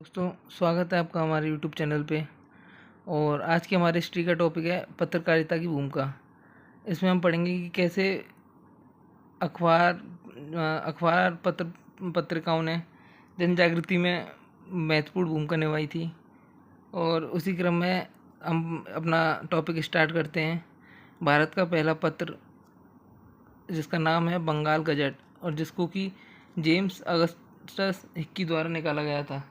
दोस्तों, स्वागत है आपका हमारे यूट्यूब चैनल पे। और आज की हमारे हिस्ट्री का टॉपिक है पत्रकारिता की भूमिका। इसमें हम पढ़ेंगे कि कैसे अखबार अखबार पत्रिकाओं ने जन जागृति में महत्वपूर्ण भूमिका निभाई थी। और उसी क्रम में हम अपना टॉपिक स्टार्ट करते हैं। भारत का पहला पत्र, जिसका नाम है बंगाल गजट, और जिसको कि जेम्स अगस्टस हिक्की द्वारा निकाला गया था।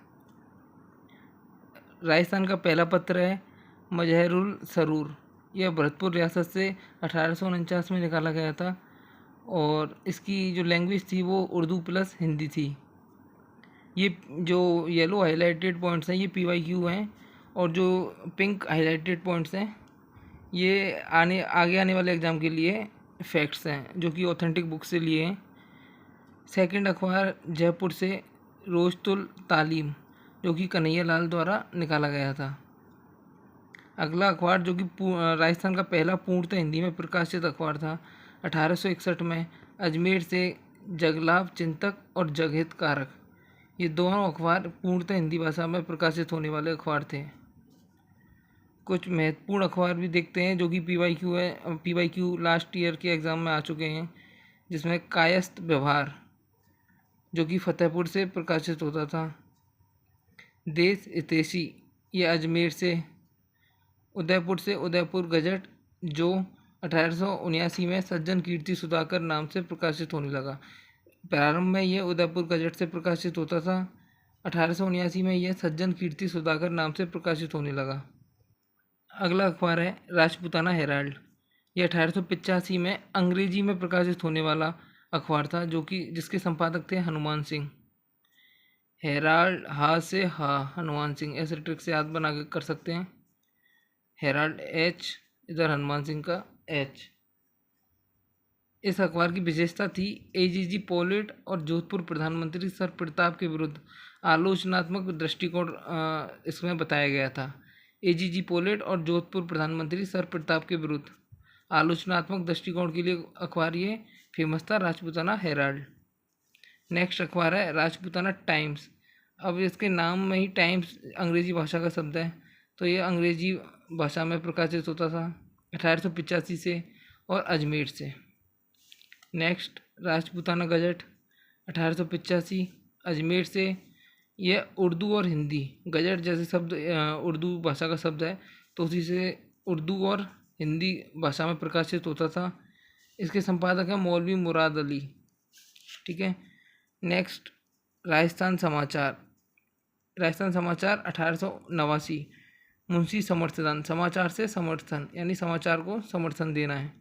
राजस्थान का पहला पत्र है मजहरुल सरूर। यह भरतपुर रियासत से 1849 में निकाला गया था, और इसकी जो लैंग्वेज थी वो उर्दू प्लस हिंदी थी। ये जो येलो हाईलाइटेड पॉइंट्स हैं ये PYQ हैं, और जो पिंक हाईलाइटेड पॉइंट्स हैं ये आगे आने वाले एग्ज़ाम के लिए फैक्ट्स हैं, जो कि ऑथेंटिक बुक से लिए हैं। सेकंड अखबार जयपुर से रोज़तुल तालीम, जो कि कन्हैया लाल द्वारा निकाला गया था। अगला अखबार जो कि राजस्थान का पहला पूर्णतः हिंदी में प्रकाशित अखबार था 1861 में, अजमेर से जगलाभ चिंतक और जगहित कारक। ये दोनों अखबार पूर्णतः हिंदी भाषा में प्रकाशित होने वाले अखबार थे। कुछ महत्वपूर्ण अखबार भी देखते हैं जो कि PYQ है। PYQ लास्ट ईयर के एग्ज़ाम में आ चुके हैं, जिसमें कायस्थ व्यवहार, जो कि फतेहपुर से प्रकाशित होता था। देश हितैषी, ये अजमेर से। उदयपुर गजट, जो 1879 में सज्जन कीर्ति सुधाकर नाम से प्रकाशित होने लगा। प्रारंभ में यह उदयपुर गजट से प्रकाशित होता था। 1879 में यह सज्जन कीर्ति सुधाकर नाम से प्रकाशित होने लगा। अगला अखबार है राजपूताना हेराल्ड। यह 1885 में अंग्रेजी में प्रकाशित होने वाला अखबार था, जो कि जिसके संपादक थे हनुमान सिंह। हेराल्ड हा से हा, हनुमान सिंह, ऐसे ट्रिक से याद बना के कर सकते हैं। हेराल्ड H, इधर हनुमान सिंह का H। इस अखबार की विशेषता थी AGG पोलेट और जोधपुर प्रधानमंत्री सर प्रताप के विरुद्ध आलोचनात्मक दृष्टिकोण इसमें बताया गया था। AGG पोलेट और जोधपुर प्रधानमंत्री सर प्रताप के विरुद्ध आलोचनात्मक दृष्टिकोण के लिए अखबार ये फेमस था, राजपूताना हेराल्ड। नेक्स्ट अखबार है राजपूताना टाइम्स। अब इसके नाम में ही टाइम्स अंग्रेजी भाषा का शब्द है, तो ये अंग्रेजी भाषा में प्रकाशित होता था 1885 से और अजमेर से। नेक्स्ट राजपूताना गजट 1885 अजमेर से। यह उर्दू और हिंदी, गजट जैसे शब्द उर्दू भाषा का शब्द है, तो उसी से उर्दू और हिंदी भाषा में प्रकाशित होता था। इसके संपादक हैं मौलवी मुराद अली। ठीक है। नेक्स्ट राजस्थान समाचार। राजस्थान समाचार 1889। मुंशी समर्थदान, समाचार से समर्थन, यानी समाचार को समर्थन देना है,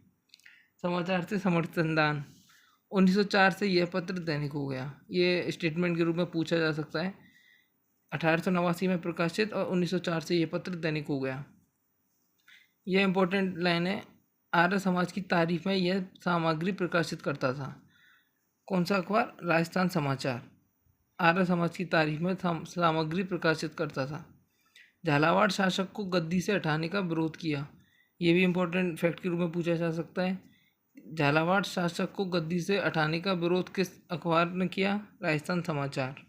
समाचार से समर्थन दान। 1904 से यह पत्र दैनिक हो गया। ये स्टेटमेंट के रूप में पूछा जा सकता है। 1889 में प्रकाशित और 1904 से यह पत्र दैनिक हो गया। यह इंपॉर्टेंट लाइन है। आर्य समाज की तारीफ में यह सामग्री प्रकाशित करता था। कौन सा अखबार? राजस्थान समाचार आर्य समाज की तारीफ में सामग्री प्रकाशित करता था। झालावाड़ शासक को गद्दी से हटाने का विरोध किया। ये भी इम्पोर्टेंट फैक्ट के रूप में पूछा जा सकता है। झालावाड़ शासक को गद्दी से हटाने का विरोध किस अखबार ने किया? राजस्थान समाचार।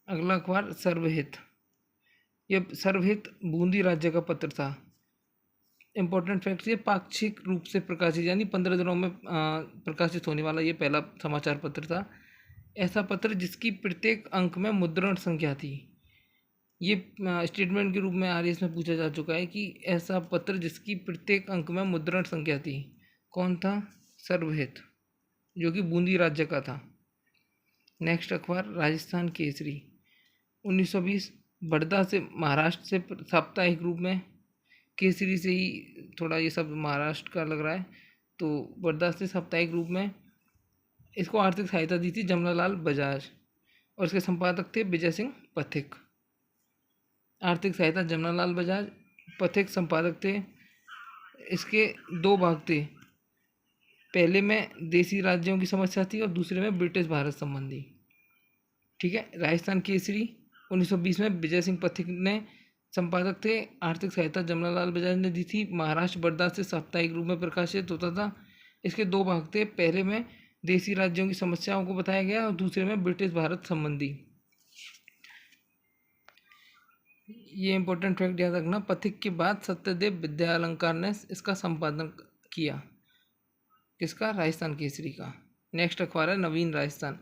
अगला अखबार सर्वहित। यह सर्वहित बूंदी राज्य का पत्र था। इम्पोर्टेंट फैक्ट, ये पाक्षिक रूप से प्रकाशित, यानी 15 दिनों में प्रकाशित होने वाला ये पहला समाचार पत्र था। ऐसा पत्र जिसकी प्रत्येक अंक में मुद्रण संख्या थी। ये स्टेटमेंट के रूप में RS में पूछा जा चुका है कि ऐसा पत्र जिसकी प्रत्येक अंक में मुद्रण संख्या थी। कौन था? सर्वहित, जो कि बूंदी राज्य का था। नेक्स्ट अखबार राजस्थान केसरी। 1920 बड़दा से, महाराष्ट्र से साप्ताहिक रूप में। केसरी से ही थोड़ा ये सब महाराष्ट्र का लग रहा है, तो बड़दा से साप्ताहिक रूप में। इसको आर्थिक सहायता दी थी जमनालाल बजाज, और इसके संपादक थे विजय सिंह पथिक। आर्थिक सहायता जमनालाल बजाज, पथिक संपादक थे। इसके 2 भाग थे। पहले में देसी राज्यों की समस्या थी और दूसरे में ब्रिटिश भारत संबंधी। ठीक है। राजस्थान केसरी 1920 में विजय सिंह पथिक ने संपादक थे। आर्थिक सहायता जमनालाल बजाज ने दी थी। महाराष्ट्र बड़दा से साप्ताहिक रूप में प्रकाशित होता था। इसके 2 भाग थे। पहले में देसी राज्यों की समस्याओं को बताया गया और दूसरे में ब्रिटिश भारत संबंधी। ये इंपॉर्टेंट फैक्ट याद रखना, पथिक के बाद सत्यदेव विद्यालंकार ने इसका संपादन किया। किसका? राजस्थान केसरी का। नेक्स्ट अखबार है नवीन राजस्थान।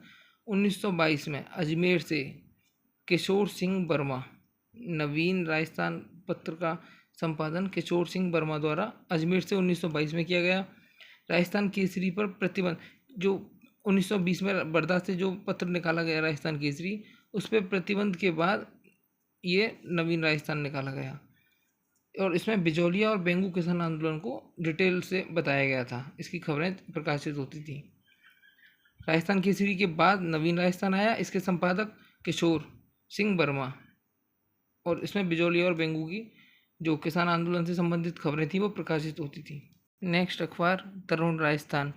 1922 में अजमेर से किशोर सिंह वर्मा, नवीन राजस्थान पत्र का संपादन किशोर सिंह वर्मा द्वारा अजमेर से 1922 में किया गया। राजस्थान केसरी पर प्रतिबंध, जो 1920 में बड़ौदा से जो पत्र निकाला गया राजस्थान केसरी, उस पर प्रतिबंध के बाद ये नवीन राजस्थान निकाला गया और इसमें बिजौलिया और बेंगू किसान आंदोलन को डिटेल से बताया गया था, इसकी खबरें प्रकाशित होती थी। राजस्थान केसरी के बाद नवीन राजस्थान आया, इसके संपादक किशोर सिंह वर्मा, और इसमें बिजौलिया और बेंगू की जो किसान आंदोलन से संबंधित खबरें थी वो प्रकाशित होती थी। नेक्स्ट अखबार तरुण राजस्थान।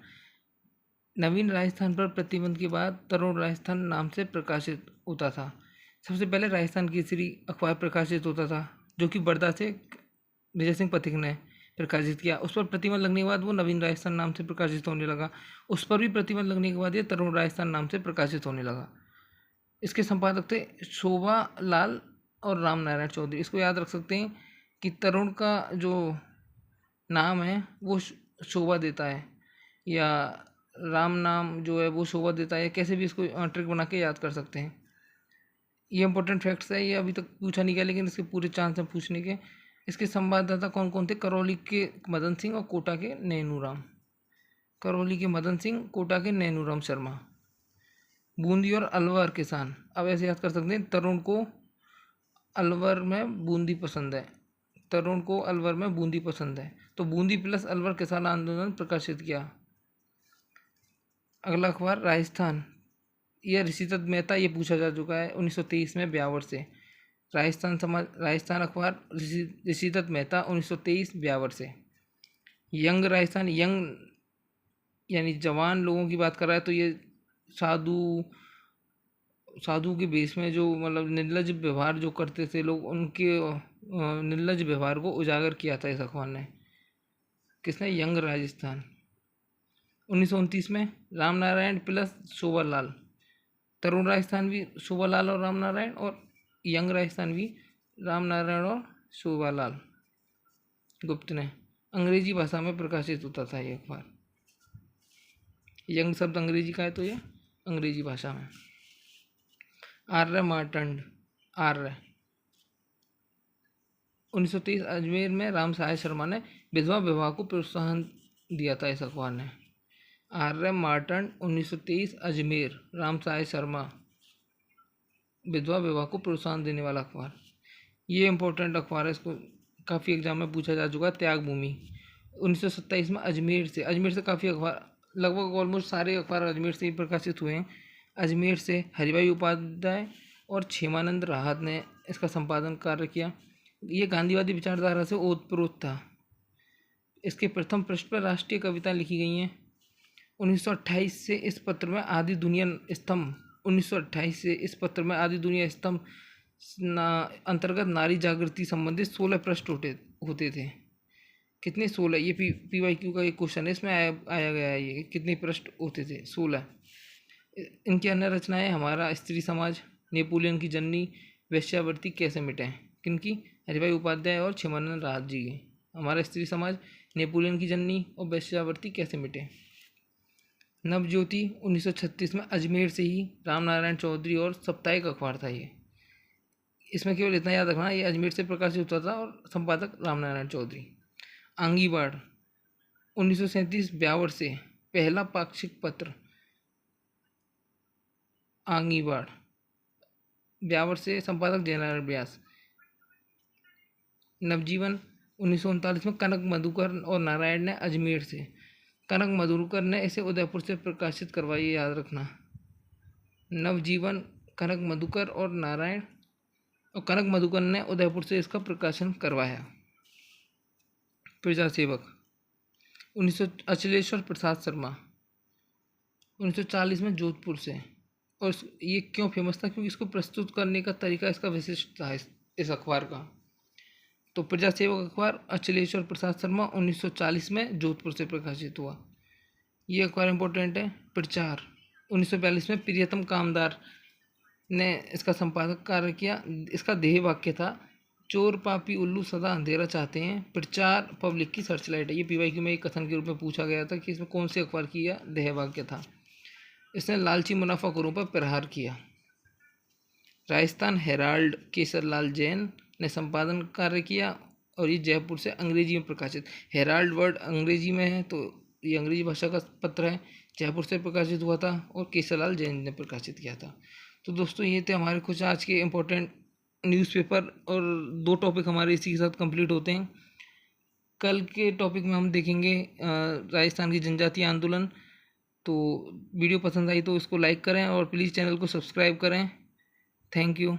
नवीन राजस्थान पर प्रतिबंध के बाद तरुण राजस्थान नाम से प्रकाशित होता था। सबसे पहले राजस्थान केसरी अखबार प्रकाशित होता था, जो कि बड़ौदा से विजय सिंह पथिक ने प्रकाशित किया। उस पर प्रतिबंध लगने के बाद वो नवीन राजस्थान नाम से प्रकाशित होने लगा। उस पर भी प्रतिबंध लगने के बाद ये तरुण राजस्थान नाम से प्रकाशित होने लगा। इसके संपादक थे शोभा लाल और राम नारायण चौधरी। इसको याद रख सकते हैं कि तरुण का जो नाम है वो शोभा देता है, या राम नाम जो है वो शोभा देता है, कैसे भी इसको ट्रिक बना के याद कर सकते हैं। ये इंपॉर्टेंट फैक्ट्स है, ये अभी तक पूछा नहीं गया लेकिन इसके पूरे चांस हैं पूछने के। इसके संवाददाता कौन कौन थे? करौली के मदन सिंह और कोटा के नैनूराम। करौली के मदन सिंह, कोटा के नैनूराम शर्मा। बूंदी और अलवर किसान, अब ऐसे याद कर सकते हैं, तरुण को अलवर में बूंदी पसंद है, तरुण को अलवर में बूंदी पसंद है, तो बूंदी प्लस अलवर किसान आंदोलन प्रकाशित किया। अगला अखबार राजस्थान, यह ऋषिदत्त मेहता, ये पूछा जा चुका है 1923 में ब्यावर से। राजस्थान अखबार ऋषिदत्त मेहता 1923 ब्यावर से। यंग राजस्थान, यंग यानी जवान लोगों की बात कर रहा है, तो ये साधु के बेस में जो मतलब निर्लज व्यवहार जो करते थे लोग, उनके निर्लज व्यवहार को उजागर किया था इस अखबार ने। किसने? यंग राजस्थान। 1929 में राम नारायण प्लस शोभा लाल। तरुण राजस्थान भी शोभा लाल और राम नारायण, और यंग राजस्थान भी राम नारायण और शोभा लाल गुप्त ने। अंग्रेजी भाषा में प्रकाशित होता था ये अखबार। यंग शब्द अंग्रेजी का है, तो ये अंग्रेजी भाषा में। आर्य मार्तंड, आर्य 1923 अजमेर में राम सहाय शर्मा ने विधवा विवाह को प्रोत्साहन दिया था इस अखबार ने। आर्य मार्तंड 1923 अजमेर, राम सहाय शर्मा, विधवा विवाह को प्रोत्साहन देने वाला अखबार। ये इंपॉर्टेंट अखबार है, इसको काफ़ी एग्जाम में पूछा जा चुका है। त्याग भूमि 1927 में अजमेर से काफ़ी अखबार, लगभग ऑलमोस्ट सारे अखबार अजमेर से ही प्रकाशित हुए हैं। अजमेर से हरिभाई उपाध्याय और क्षेमानंद राहत ने इसका संपादन कार्य किया। ये गांधीवादी विचारधारा से ओतप्रोत था। इसके प्रथम पृष्ठ पर राष्ट्रीय कविताएं लिखी गई हैं। 1928 से इस पत्र में आदि दुनिया स्तंभ 1928 से इस पत्र में आदि दुनिया स्तंभ अंतर्गत नारी जागृति संबंधित 16 पृष्ठ होते थे। कितने? 16। ये PYQ का एक क्वेश्चन है, इसमें आया गया है ये कितने पृष्ठ होते थे? 16। इनकी अन्य रचनाएं हमारा स्त्री समाज, नेपोलियन की जननी, वेश्यावृत्ति कैसे मिटे। किनकी? हरिभाई उपाध्याय और क्षेमानंद राहत जी की। हमारा स्त्री समाज, नेपोलियन की जननी और वेश्यावृत्ति कैसे मिटे। नवज्योति 1936 में अजमेर से ही राम नारायण चौधरी और साप्ताहिक अखबार था ये। इसमें केवल इतना याद रखना, ये अजमेर से प्रकाशित होता था और संपादक राम नारायण चौधरी। आंगीबाड़ 1937 ब्यावर से, पहला पाक्षिक पत्र आंगीबाड़, ब्यावर से, संपादक जयनारायण व्यास। नवजीवन 1939 में कनक मधुकर और नारायण ने अजमेर से। कनक मधुकर ने इसे उदयपुर से प्रकाशित करवाई, याद रखना। नवजीवन, कनक मधुकर और नारायण, और कनक मधुकर ने उदयपुर से इसका प्रकाशन करवाया। प्रजा सेवक 1900 अचलेश्वर प्रसाद शर्मा 1940 में जोधपुर से। और ये क्यों फेमस था? क्योंकि इसको प्रस्तुत करने का तरीका इसका विशिष्ट था इस अखबार का। तो प्रजा सेवक अखबार अचलेश्वर प्रसाद शर्मा 1940 में जोधपुर से प्रकाशित हुआ। ये अखबार इंपॉर्टेंट है। प्रचार 1942 में प्रियतम कामदार ने इसका संपादक कार्य किया। इसका ध्येय वाक्य था चोर पापी उल्लू सदा अंधेरा चाहते हैं, प्रचार पब्लिक की सर्च लाइट है। ये पीवाईक्यू में एक कथन के रूप में पूछा गया था कि इसमें कौन से अखबार की यह देह वाक्य था। इसने लालची मुनाफाखोरों पर प्रहार किया। राजस्थान हेराल्ड केसरलाल जैन ने संपादन कार्य किया और ये जयपुर से अंग्रेजी में प्रकाशित। हेराल्ड वर्ड अंग्रेजी में है तो ये अंग्रेजी भाषा का पत्र है, जयपुर से प्रकाशित हुआ था और केसरलाल जैन ने प्रकाशित किया था। तो दोस्तों ये थे हमारे कुछ आज के इम्पोर्टेंट न्यूज़पेपर और 2 टॉपिक हमारे इसी के साथ कंप्लीट होते हैं। कल के टॉपिक में हम देखेंगे राजस्थान की जनजातीय आंदोलन। तो वीडियो पसंद आई तो इसको लाइक करें और प्लीज़ चैनल को सब्सक्राइब करें। Thank you.